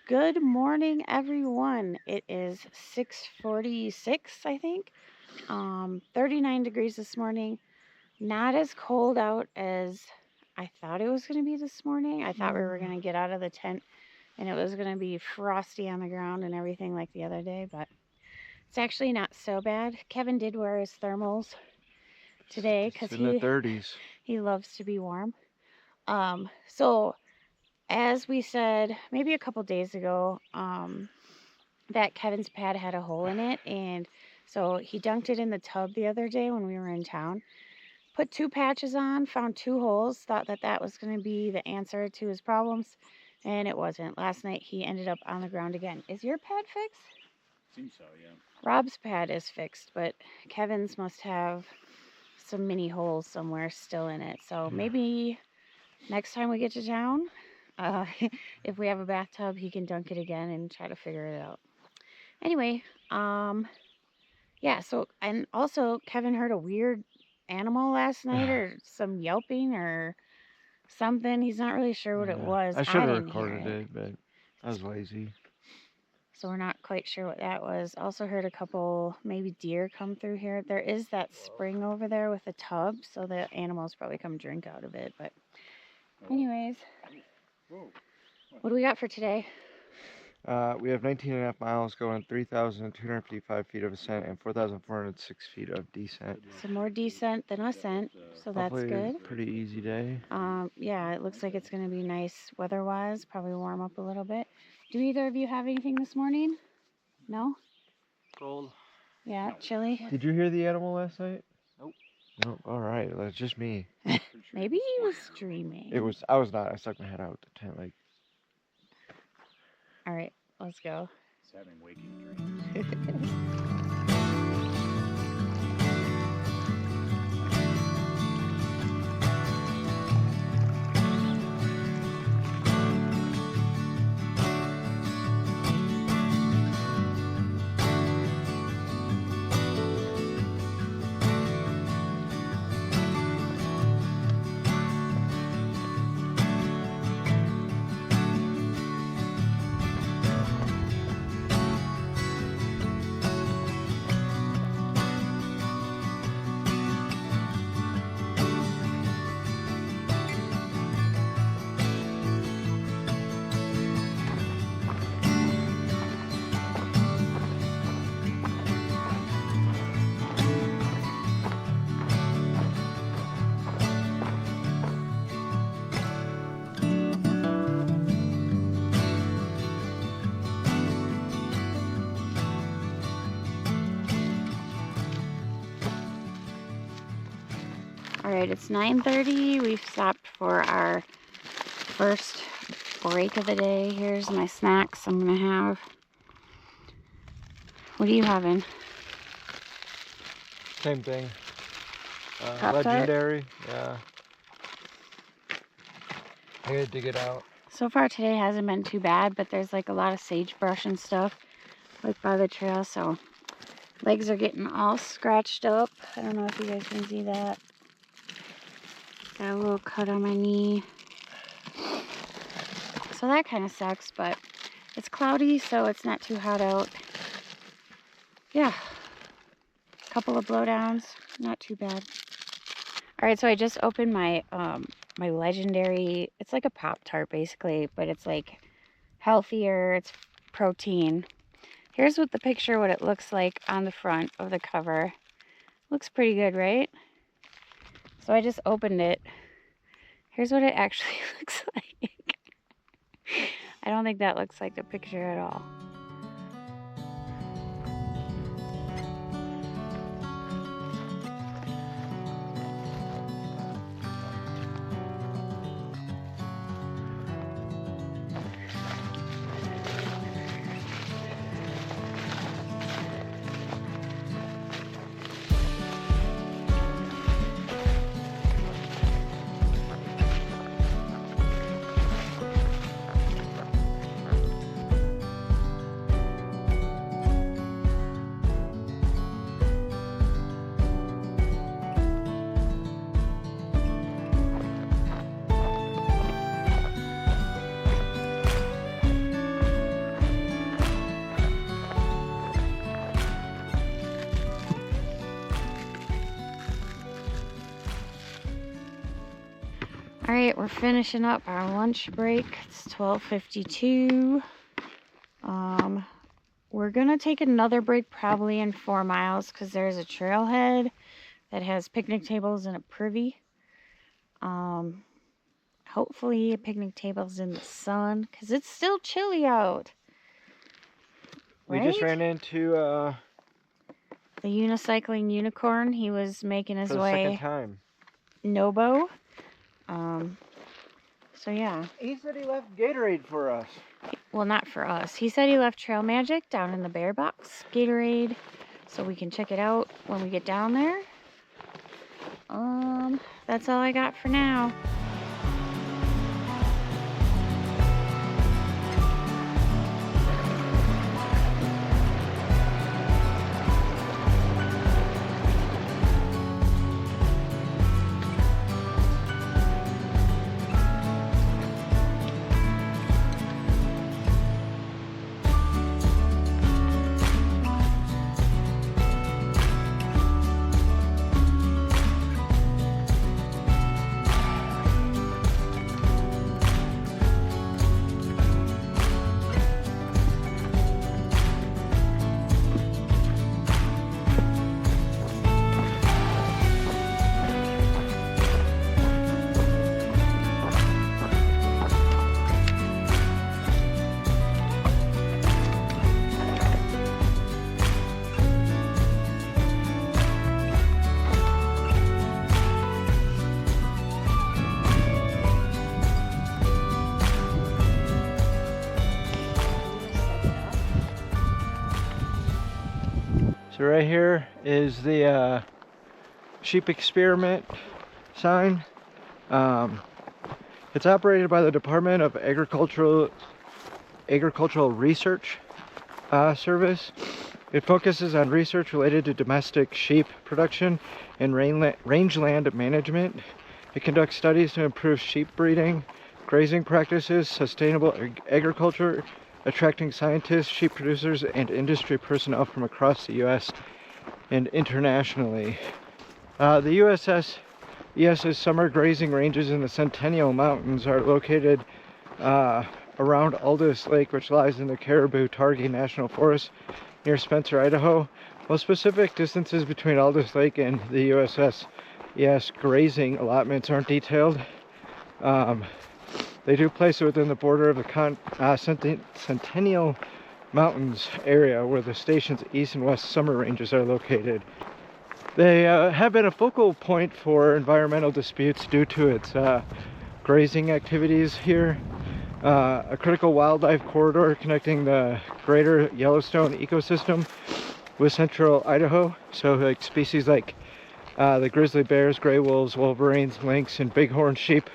Good morning, everyone. It is 6:46, I think. 39 degrees this morning. Not as cold out as I thought it was going to be this morning. I thought we were going to get out of the tent and it was going to be frosty on the ground and everything like the other day, but it's actually not so bad. Kevin did wear his thermals today because in the 30s. He loves to be warm. So as we said maybe a couple days ago, that Kevin's pad had a hole in it, and so he dunked it in the tub the other day when we were in town. Put 2 patches on, found 2 holes, thought that that was going to be the answer to his problems, and it wasn't. Last night he ended up on the ground again. Is your pad fixed? Seems so, yeah. Rob's pad is fixed, but Kevin's must have some mini holes somewhere still in it. So maybe next time we get to town, if we have a bathtub, he can dunk it again and try to figure it out. Anyway, yeah, so, and also Kevin heard a weird animal last night or some yelping or something. He's not really sure what it was. I should have didn't hear recorded it, but I was lazy. So we're not quite sure what that was. Also heard a couple maybe deer come through here. There is that spring over there with a tub, so the animals probably come drink out of it. But anyways, what do we got for today? We have 19.5 miles going, 3,255 feet of ascent and 4,406 feet of descent. So more descent than ascent, so that's good. Pretty easy day. Yeah, it looks like it's going to be nice weather-wise, probably warm up a little bit. Do either of you have anything this morning? No? Cold. Yeah, chilly? Did you hear the animal last night? Nope. Nope, alright, that's just me. Maybe he was dreaming. I was not. I stuck my head out the tent like. Alright, let's go. He's having waking dreams. Alright, it's 9:30. We've stopped for our first break of the day. Here's my snacks I'm going to have. What are you having? Same thing. Pop-Tart? Legendary, yeah. I gotta dig it out. So far today hasn't been too bad, but there's like a lot of sagebrush and stuff like by the trail, so legs are getting all scratched up. I don't know if you guys can see that. Got a little cut on my knee. So that kind of sucks, but it's cloudy, so it's not too hot out. Yeah. Couple of blowdowns, not too bad. Alright, so I just opened my my Legendary, it's like a Pop-Tart basically, but it's like healthier, it's protein. Here's what it looks like on the front of the cover. Looks pretty good, right? So I just opened it. Here's what it actually looks like. I don't think that looks like the picture at all. All right, we're finishing up our lunch break. It's 12:52. We're gonna take another break probably in 4 miles because there's a trailhead that has picnic tables and a privy. Hopefully picnic tables in the sun because it's still chilly out. We Right? just ran into The unicycling unicorn. He was making his for the second way time. Nobo. So yeah. He said he left Gatorade for us. Well, not for us. He said he left Trail Magic down in the bear box, Gatorade, so we can check it out when we get down there. That's all I got for now. So right here is the sheep experiment sign. It's operated by the Department of Agricultural Research Service. It focuses on research related to domestic sheep production and rangeland management. It conducts studies to improve sheep breeding, grazing practices, sustainable agriculture, attracting scientists, sheep producers, and industry personnel from across the U.S. and internationally. The USS's summer grazing ranges in the Centennial Mountains are located around Aldous Lake, which lies in the Caribou-Targhee National Forest near Spencer, Idaho. While specific distances between Aldous Lake and the USS grazing allotments aren't detailed, they do place it within the border of the Centennial Mountains area where the station's east and west summer ranges are located. They have been a focal point for environmental disputes due to its grazing activities here. A critical wildlife corridor connecting the greater Yellowstone ecosystem with central Idaho. So like species like the grizzly bears, gray wolves, wolverines, lynx, and bighorn sheep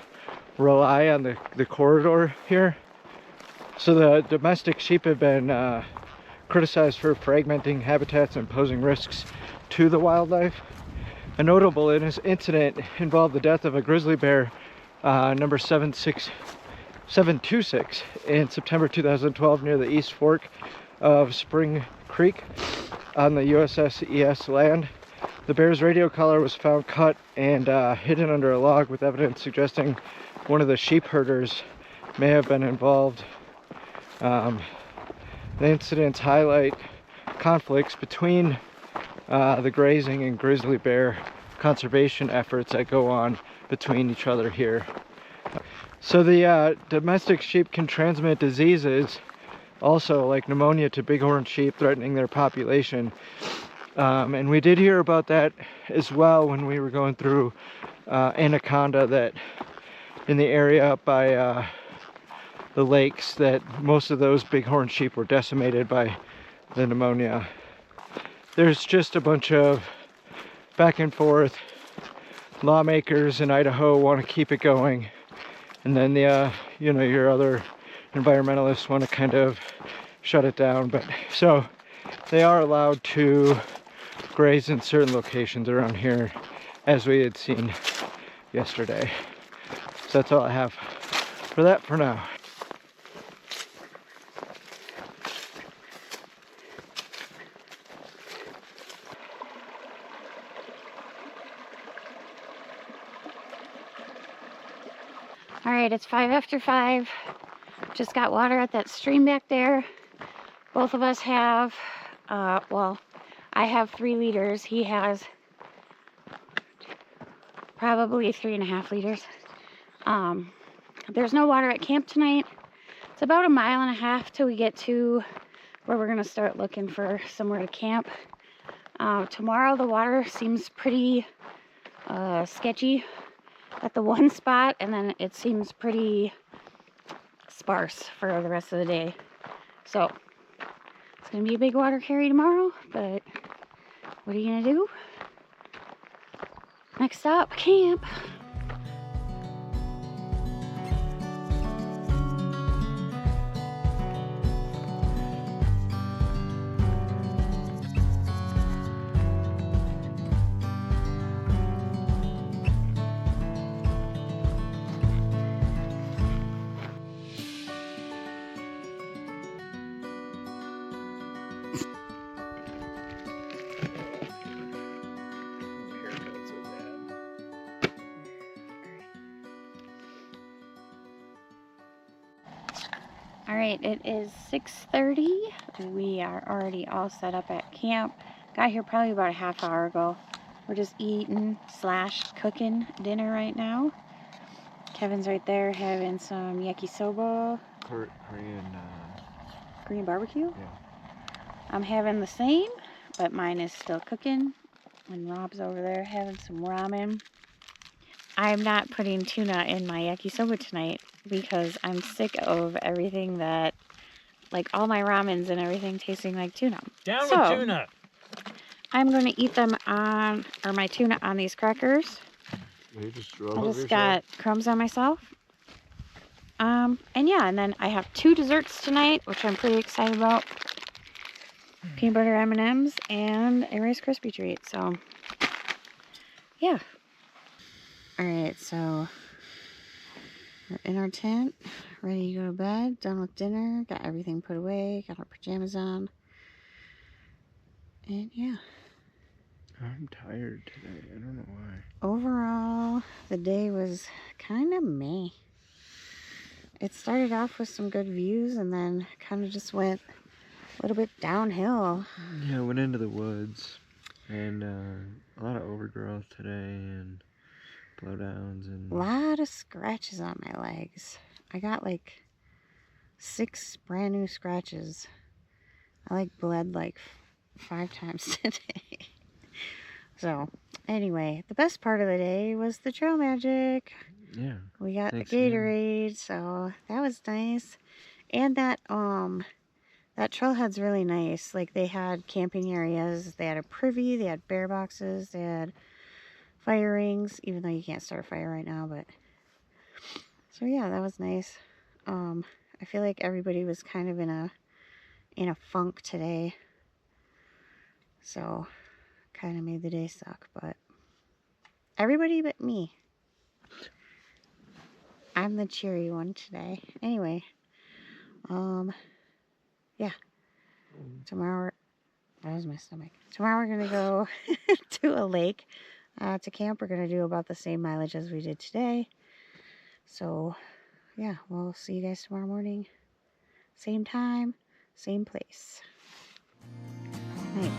rely on the corridor here. So the domestic sheep have been criticized for fragmenting habitats and posing risks to the wildlife. A notable incident involved the death of a grizzly bear, number 726, in September 2012 near the East Fork of Spring Creek on the USS land. The bear's radio collar was found cut and hidden under a log, with evidence suggesting one of the sheep herders may have been involved. The incidents highlight conflicts between the grazing and grizzly bear conservation efforts that go on between each other here. So the domestic sheep can transmit diseases also like pneumonia to bighorn sheep, threatening their population. And we did hear about that as well when we were going through Anaconda, that in the area up by the lakes, that most of those bighorn sheep were decimated by the pneumonia. There's just a bunch of back and forth. Lawmakers in Idaho want to keep it going, and then the your other environmentalists want to kind of shut it down. But so they are allowed to graze in certain locations around here, as we had seen yesterday. So that's all I have for that for now. All right, it's 5 after 5. Just got water at that stream back there. Both of us have, well, I have 3 liters. He has probably 3.5 liters. There's no water at camp tonight. It's about 1.5 miles till we get to where we're gonna start looking for somewhere to camp. Tomorrow the water seems pretty sketchy at the one spot, and then it seems pretty sparse for the rest of the day. So it's gonna be a big water carry tomorrow, but what are you gonna do? Next stop, camp. All right, it is 6:30. We are already all set up at camp. Got here probably about a half hour ago. We're just eating / cooking dinner right now. Kevin's right there having some yakisoba. Korean barbecue? Yeah. I'm having the same, but mine is still cooking. And Rob's over there having some ramen. I'm not putting tuna in my yakisoba tonight because I'm sick of everything that, like all my ramens and everything tasting like tuna. Down with tuna! I'm going to eat them on, or my tuna on these crackers. I just got crumbs on myself. And yeah, and then I have 2 desserts tonight, which I'm pretty excited about. Peanut butter M&Ms and a Rice Krispie treat, so yeah. Alright, so we're in our tent, ready to go to bed, done with dinner, got everything put away, got our pajamas on, and yeah. I'm tired today. I don't know why. Overall, the day was kind of meh. It started off with some good views and then kind of just went a little bit downhill. Yeah, I went into the woods and a lot of overgrowth today and blowdowns and A lot of scratches on my legs. I got like 6 brand new scratches. I like bled like 5 times today. So anyway, the best part of the day was the trail magic. yeah. We got Thanks, the Gatorade, so that was nice. And that trailhead's really nice. Like they had camping areas, they had a privy, they had bear boxes, they had fire rings, even though you can't start a fire right now, but so yeah, that was nice. I feel like everybody was kind of in a funk today. So kind of made the day suck, but everybody but me. I'm the cheery one today. Anyway, yeah. Tomorrow, that was my stomach. Tomorrow we're gonna go to a lake to camp. We're gonna do about the same mileage as we did today. So yeah, we'll see you guys tomorrow morning. Same time, same place. Night.